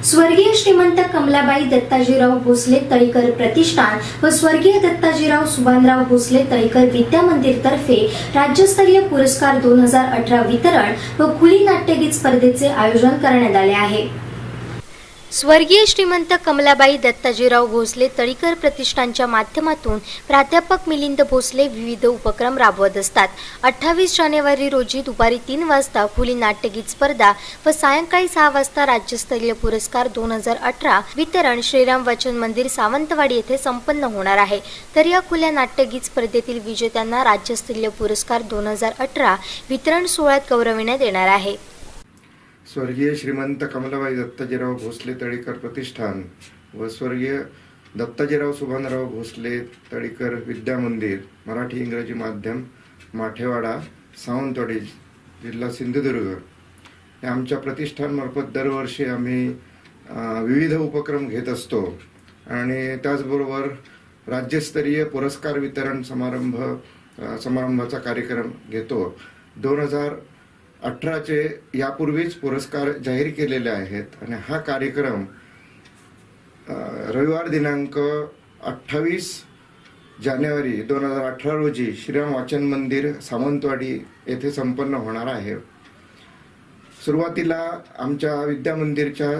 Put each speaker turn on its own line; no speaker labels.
स्वर्गीय श्रीमंत कमलाबाई दत्ताजीराव भोसले तळीकर प्रतिष्ठान व स्वर्गीय दत्ताजीराव सुभानराव भोसले तळीकर विद्या मंदिर तर्फे राज्यस्तरीय पुरस्कार 2018 वितरण व खुली नाट्यगीत स्पर्धेचे आयोजन करण्यात आले आहे। स्वर्गीय श्रीमंत कमलाबाई दत्ताजीराव भोसले तळीकर प्रतिष्ठानच्या माध्यमातून प्राध्यापक मिलिंद भोसले विविध उपक्रम राबवत असतात। 28 जानेवारी रोजी दुपारी 3 वाजता खुली नाट्यगीत स्पर्धा व सायंकाळी 6 वाजता राज्यस्तरीय पुरस्कार 2018 वितरण श्रीराम वचन मंदिर सावंतवाडी येथे संपन्न होणार आहे। तर या खुल्या नाट्यगीत स्पर्धेतील विजेत्यांना राज्यस्तरीय पुरस्कार 2018 वितरण सोहळ्यात गौरविण्यात येणार आहे।
स्वर्गीय श्रीमंत कमलाबाई दत्ताजीराव भोसले तळीकर प्रतिष्ठान व स्वर्गीय दत्ताजीराव सुभानराव भोसले तळीकर विद्या मंदिर मराठी इंग्रजी माध्यम माठेवाडा सावंतवाडी जिल्हा सिंधुदुर्ग या आमच्या प्रतिष्ठानमार्फत दरवर्षी आम्ही विविध उपक्रम घेत असतो आणि त्याचबरोबर राज्यस्तरीय पुरस्कार वितरण समारंभाचा कार्यक्रम घेतो। 2018चे यापूर्वीच पुरस्कार जाहीर केलेले आहेत आणि हा कार्यक्रम रविवार दिनांक 28 जानेवारी 2018 रोजी श्रीराम वाचन मंदिर सावंतवाडी येथे संपन्न होणार आहे। सुरुवातीला आमच्या विद्या मंदिरच्या